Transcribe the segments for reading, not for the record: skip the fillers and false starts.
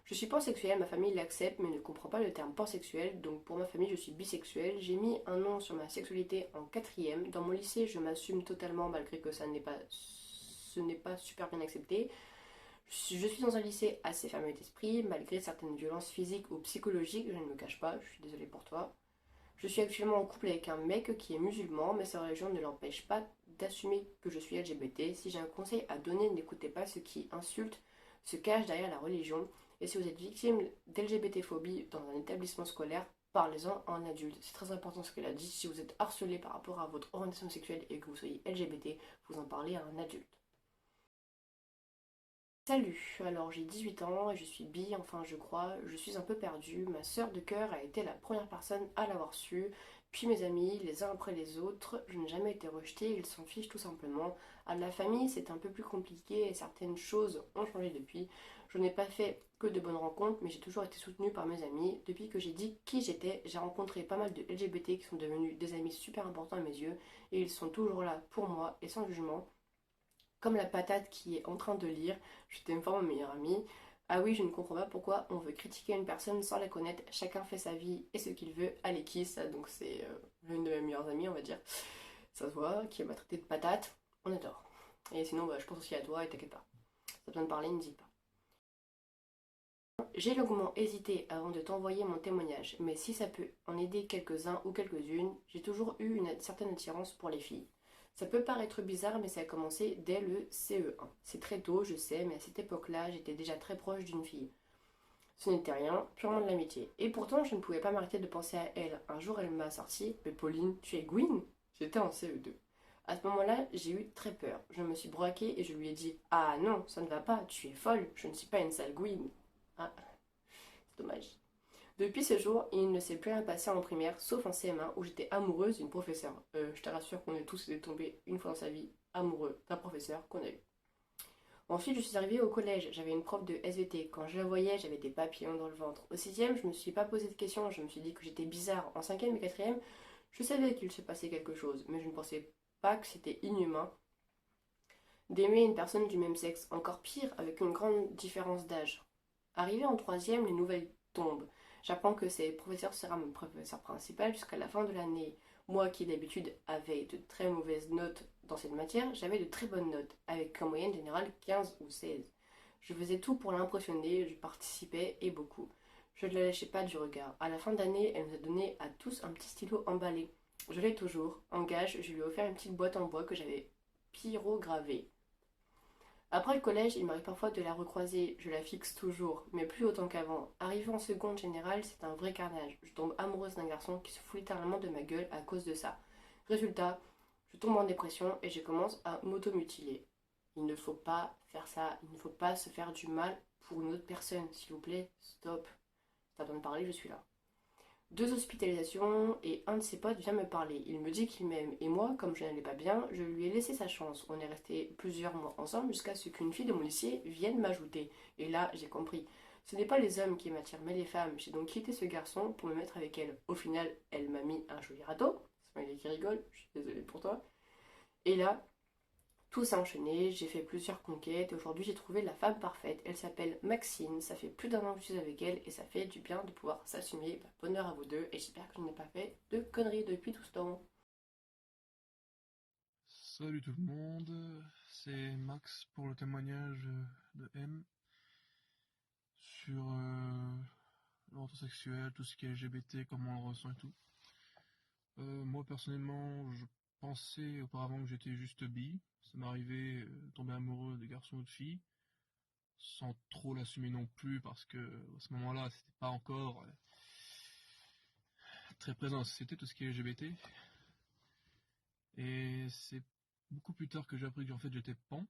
Je suis pansexuelle, ma famille l'accepte mais ne comprend pas le terme pansexuel, donc pour ma famille je suis bisexuelle. J'ai mis un nom sur ma sexualité en quatrième. Dans mon lycée je m'assume totalement malgré que ce n'est pas super bien accepté. Je suis dans un lycée assez fermé d'esprit, malgré certaines violences physiques ou psychologiques, je ne me cache pas, je suis désolée pour toi. Je suis actuellement en couple avec un mec qui est musulman, mais sa religion ne l'empêche pas d'assumer que je suis LGBT. Si j'ai un conseil à donner, n'écoutez pas ceux qui insultent, se cachent derrière la religion. Et si vous êtes victime d'LGBT-phobie dans un établissement scolaire, parlez-en à un adulte. C'est très important ce qu'elle a dit. Si vous êtes harcelé par rapport à votre orientation sexuelle et que vous soyez LGBT, vous en parlez à un adulte. Salut, alors j'ai 18 ans et je suis bi, enfin je crois, je suis un peu perdue. Ma sœur de cœur a été la première personne à l'avoir su, puis mes amis, les uns après les autres. Je n'ai jamais été rejetée, ils s'en fichent tout simplement. À la famille, c'est un peu plus compliqué et certaines choses ont changé depuis. Je n'ai pas fait que de bonnes rencontres, mais j'ai toujours été soutenue par mes amis. Depuis que j'ai dit qui j'étais, j'ai rencontré pas mal de LGBT qui sont devenus des amis super importants à mes yeux et ils sont toujours là pour moi et sans jugement. Comme la patate qui est en train de lire, je t'aime fort mon meilleur ami. Ah oui, je ne comprends pas pourquoi on veut critiquer une personne sans la connaître. Chacun fait sa vie et ce qu'il veut. Allez, qui ça? Donc c'est l'une de mes meilleures amies, on va dire. Ça se voit, qui m'a traité de patate. On adore. Et sinon, bah, je pense aussi à toi et t'inquiète pas. Si t'as besoin de parler, n'hésite pas. J'ai longuement hésité avant de t'envoyer mon témoignage, mais si ça peut en aider quelques-uns ou quelques-unes, j'ai toujours eu une certaine attirance pour les filles. Ça peut paraître bizarre, mais ça a commencé dès le CE1. C'est très tôt, je sais, mais à cette époque-là, j'étais déjà très proche d'une fille. Ce n'était rien, purement de l'amitié. Et pourtant, je ne pouvais pas m'arrêter de penser à elle. Un jour, elle m'a sorti: mais Pauline, tu es Gwyn? J'étais en CE2. À ce moment-là, j'ai eu très peur. Je me suis braquée et je lui ai dit: ah non, ça ne va pas, tu es folle, je ne suis pas une sale Gwyn. Ah, c'est dommage. Depuis ce jour, il ne s'est plus rien passé en primaire, sauf en CM1 où j'étais amoureuse d'une professeure. Je te rassure qu'on est tous été tombés une fois dans sa vie amoureux d'un professeur qu'on a eu. Ensuite, je suis arrivée au collège, j'avais une prof de SVT. Quand je la voyais, j'avais des papillons dans le ventre. Au sixième, je me suis pas posé de questions, je me suis dit que j'étais bizarre. En cinquième et quatrième, je savais qu'il se passait quelque chose, mais je ne pensais pas que c'était inhumain d'aimer une personne du même sexe. Encore pire, avec une grande différence d'âge. Arrivé en troisième, les nouvelles tombent. J'apprends que c'est professeur sera mon professeur principal jusqu'à la fin de l'année. Moi qui d'habitude avais de très mauvaises notes dans cette matière, j'avais de très bonnes notes, avec en moyenne générale 15 ou 16. Je faisais tout pour l'impressionner, je participais et beaucoup. Je ne la lâchais pas du regard. À la fin d'année, elle nous a donné à tous un petit stylo emballé. Je l'ai toujours. En gage, je lui ai offert une petite boîte en bois que j'avais pyrogravée. Après le collège, il m'arrive parfois de la recroiser, je la fixe toujours, mais plus autant qu'avant. Arrivé en seconde générale, c'est un vrai carnage. Je tombe amoureuse d'un garçon qui se fout littéralement de ma gueule à cause de ça. Résultat, je tombe en dépression et je commence à m'automutiler. Il ne faut pas faire ça, il ne faut pas se faire du mal pour une autre personne, s'il vous plaît, stop. T'as besoin de parler, je suis là. Deux hospitalisations et un de ses potes vient me parler. Il me dit qu'il m'aime et moi, comme je n'allais pas bien, je lui ai laissé sa chance. On est resté plusieurs mois ensemble jusqu'à ce qu'une fille de mon lycée vienne m'ajouter. Et là, j'ai compris. Ce n'est pas les hommes qui m'attirent, mais les femmes. J'ai donc quitté ce garçon pour me mettre avec elle. Au final, elle m'a mis un joli râteau. Smiley qui rigole, je suis désolée pour toi. Et là, tout s'est enchaîné, j'ai fait plusieurs conquêtes et aujourd'hui j'ai trouvé la femme parfaite. Elle s'appelle Maxine, ça fait plus d'un an que je suis avec elle et ça fait du bien de pouvoir s'assumer. Bah, bonheur à vous deux et j'espère que je n'ai pas fait de conneries depuis tout ce temps. Salut tout le monde, c'est Max pour le témoignage de M sur l'orientation sexuelle, tout ce qui est LGBT, comment on le ressent et tout. Moi personnellement, je pensais auparavant que j'étais juste bi. Ça m'arrivait de tomber amoureux de garçons ou de filles, sans trop l'assumer non plus parce que à ce moment-là, c'était pas encore très présent dans la société, tout ce qui est LGBT. Et c'est beaucoup plus tard que j'ai appris qu'en fait j'étais pan,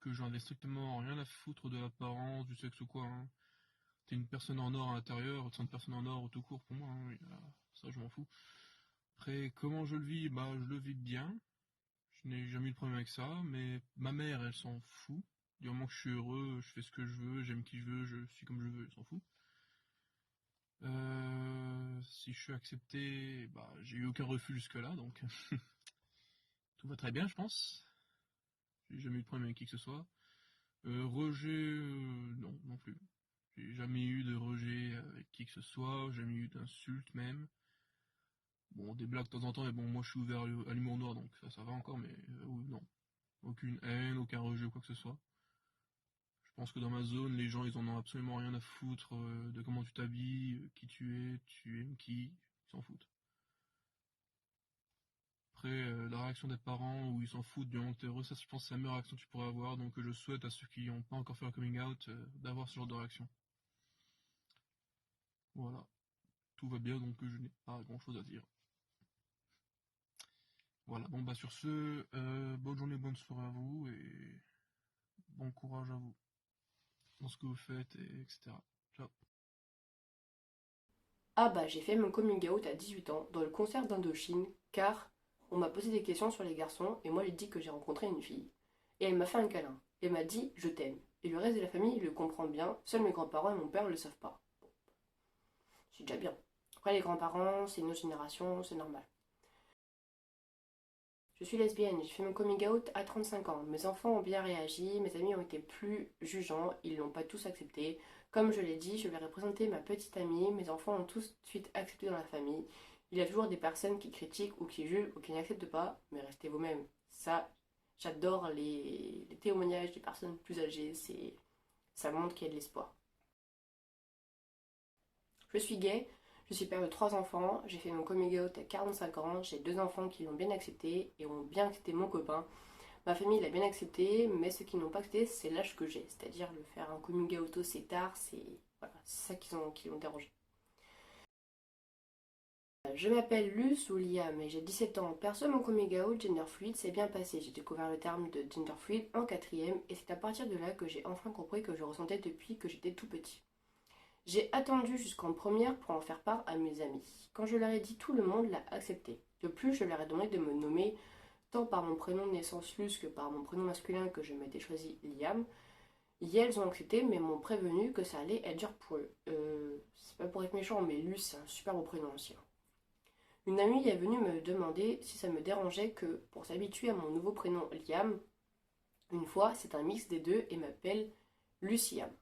que j'en ai strictement rien à foutre de l'apparence, du sexe ou quoi, hein. T'es une personne en or à l'intérieur, c'est une personne en or tout court pour moi, hein, ça je m'en fous. Après, comment je le vis? Bah, je le vis bien, je n'ai jamais eu de problème avec ça, mais ma mère, elle s'en fout. Du moment que je suis heureux, je fais ce que je veux, j'aime qui je veux, je suis comme je veux, elle s'en fout. Si je suis accepté, bah, j'ai eu aucun refus jusque-là, donc. Tout va très bien, je pense. J'ai jamais eu de problème avec qui que ce soit. Rejet, non, non plus. J'ai jamais eu de rejet avec qui que ce soit, jamais eu d'insultes même. Bon, des blagues de temps en temps, mais bon, moi je suis ouvert à l'humour noir, donc ça va encore, mais oui, non. Aucune haine, aucun rejet ou quoi que ce soit. Je pense que dans ma zone, les gens, ils en ont absolument rien à foutre de comment tu t'habilles, qui tu aimes qui, ils s'en foutent. Après, la réaction des parents, où ils s'en foutent du moment que t'es heureux, ça je pense que c'est la meilleure réaction que tu pourrais avoir, donc je souhaite à ceux qui n'ont pas encore fait un coming out d'avoir ce genre de réaction. Voilà, tout va bien, donc je n'ai pas grand chose à dire. Voilà, bon bah sur ce, bonne journée, bonne soirée à vous, et bon courage à vous dans ce que vous faites, etc. Ciao. Ah bah j'ai fait mon coming out à 18 ans dans le concert d'Indochine car on m'a posé des questions sur les garçons et moi j'ai dit que j'ai rencontré une fille. Et elle m'a fait un câlin et m'a dit je t'aime. Et le reste de la famille le comprend bien, seuls mes grands-parents et mon père ne le savent pas. C'est déjà bien. Après les grands-parents, c'est une autre génération, c'est normal. Je suis lesbienne, j'ai fait mon coming out à 35 ans. Mes enfants ont bien réagi, mes amis ont été plus jugeants, ils l'ont pas tous accepté. Comme je l'ai dit, je leur ai présenté ma petite amie, mes enfants ont tous de suite accepté dans la famille. Il y a toujours des personnes qui critiquent ou qui jugent ou qui n'acceptent pas, mais restez vous-même. Ça, j'adore les témoignages des personnes plus âgées, ça montre qu'il y a de l'espoir. Je suis gay, je suis père de 3 enfants, j'ai fait mon coming out à 45 ans, j'ai 2 enfants qui l'ont bien accepté et ont bien accepté mon copain. Ma famille l'a bien accepté, mais ceux qui n'ont pas accepté, c'est l'âge que j'ai. C'est-à-dire le faire un coming out aussi tard, c'est voilà, ça qui l'ont dérangé. Je m'appelle Luce ou Liam et j'ai 17 ans. Perso, mon coming out gender fluid s'est bien passé. J'ai découvert le terme de gender fluid en quatrième et c'est à partir de là que j'ai enfin compris que je ressentais depuis que j'étais tout petit. J'ai attendu jusqu'en première pour en faire part à mes amis. Quand je leur ai dit, tout le monde l'a accepté. De plus, je leur ai demandé de me nommer tant par mon prénom de naissance Luce que par mon prénom masculin que je m'étais choisi Liam. Et elles ont accepté, mais m'ont prévenu que ça allait être dur pour eux. C'est pas pour être méchant, mais Luce, c'est un super beau prénom aussi, hein. Une amie est venue me demander si ça me dérangeait que, pour s'habituer à mon nouveau prénom Liam, une fois, c'est un mix des deux et m'appelle Luciam.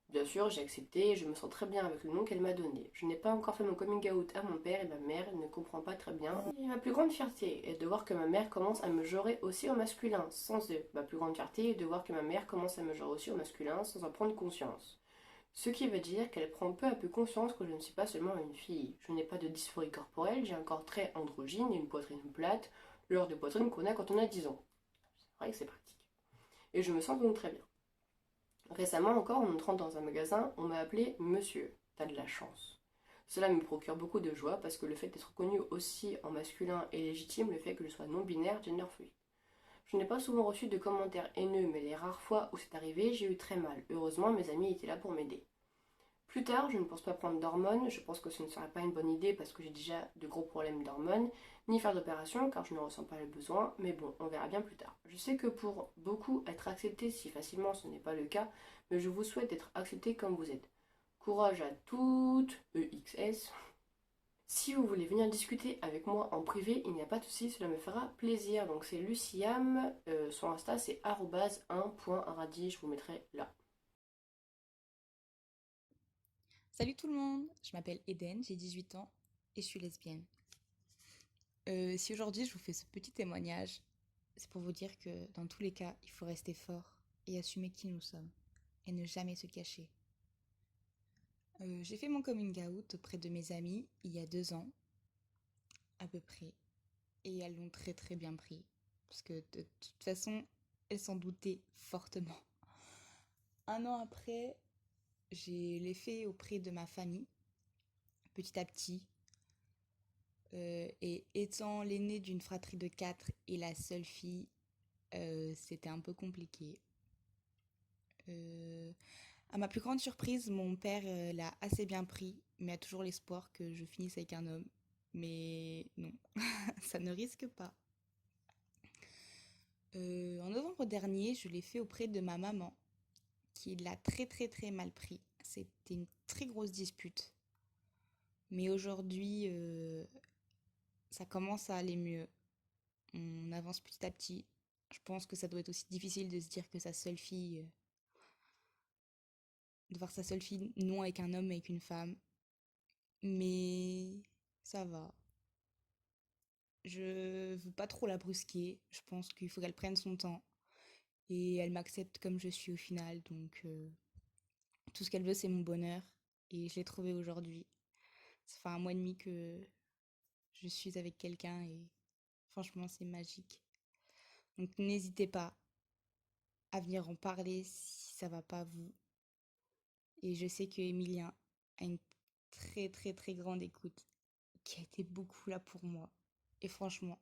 Bien sûr, j'ai accepté et je me sens très bien avec le nom qu'elle m'a donné. Je n'ai pas encore fait mon coming out à mon père et ma mère ne comprend pas très bien. Et ma plus grande fierté est de voir que ma mère commence à me genrer aussi au masculin, sans eux. Ma plus grande fierté est de voir que ma mère commence à me genrer aussi au masculin sans en prendre conscience. Ce qui veut dire qu'elle prend peu à peu conscience que je ne suis pas seulement une fille. Je n'ai pas de dysphorie corporelle, j'ai un corps très androgyne et une poitrine plate, l'heure de poitrine qu'on a quand on a 10 ans. C'est vrai que c'est pratique. Et je me sens donc très bien. Récemment encore, en entrant dans un magasin, on m'a appelé Monsieur. T'as de la chance. Cela me procure beaucoup de joie parce que le fait d'être reconnu aussi en masculin est légitime le fait que je sois non-binaire, gender fluid. Je n'ai pas souvent reçu de commentaires haineux, mais les rares fois où c'est arrivé, j'ai eu très mal. Heureusement, mes amis étaient là pour m'aider. Plus tard, je ne pense pas prendre d'hormones, je pense que ce ne serait pas une bonne idée parce que j'ai déjà de gros problèmes d'hormones, ni faire d'opération car je ne ressens pas le besoin, mais bon, on verra bien plus tard. Je sais que pour beaucoup, être accepté si facilement ce n'est pas le cas, mais je vous souhaite d'être accepté comme vous êtes. Courage à toutes, EXS. Si vous voulez venir discuter avec moi en privé, il n'y a pas de souci, cela me fera plaisir. Donc c'est Luciam, son Insta c'est @1.radis, je vous mettrai là. Salut tout le monde, je m'appelle Eden, j'ai 18 ans et je suis lesbienne. Si aujourd'hui je vous fais ce petit témoignage, c'est pour vous dire que dans tous les cas, il faut rester fort et assumer qui nous sommes et ne jamais se cacher. J'ai fait mon coming out auprès de mes amies il y a 2 ans, à peu près, et elles l'ont très très bien pris, parce que de toute façon, elles s'en doutaient fortement. Un an après, j'ai l'ai fait auprès de ma famille, petit à petit. Et étant l'aînée d'une fratrie de 4 et la seule fille, c'était un peu compliqué. À ma plus grande surprise, mon père l'a assez bien pris, mais a toujours l'espoir que je finisse avec un homme. Mais non, ça ne risque pas. En novembre dernier, je l'ai fait auprès de ma maman, qui l'a très très très mal pris. C'était une très grosse dispute. Mais aujourd'hui, ça commence à aller mieux. on avance petit à petit. Je pense que ça doit être aussi difficile de se dire que sa seule fille, de voir sa seule fille non avec un homme, mais avec une femme. Mais ça va. Je veux pas trop la brusquer. Je pense qu'il faut qu'elle prenne son temps. Et elle m'accepte comme je suis au final. Donc tout ce qu'elle veut, c'est mon bonheur. Et je l'ai trouvé aujourd'hui. Ça fait un mois et demi que je suis avec quelqu'un et franchement, c'est magique. Donc n'hésitez pas à venir en parler si ça va pas vous. Et je sais que Emilien a une très très très grande écoute qui a été beaucoup là pour moi. Et franchement,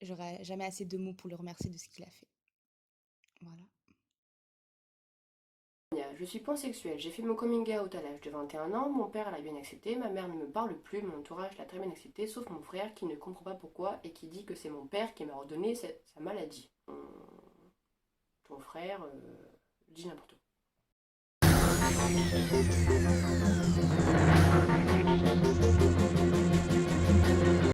j'aurai jamais assez de mots pour le remercier de ce qu'il a fait. Voilà. Je suis pansexuelle, j'ai fait mon coming out à l'âge de 21 ans, mon père l'a bien accepté, ma mère ne me parle plus, mon entourage l'a très bien accepté, sauf mon frère qui ne comprend pas pourquoi et qui dit que c'est mon père qui m'a ordonné sa maladie. Ton frère dit n'importe quoi.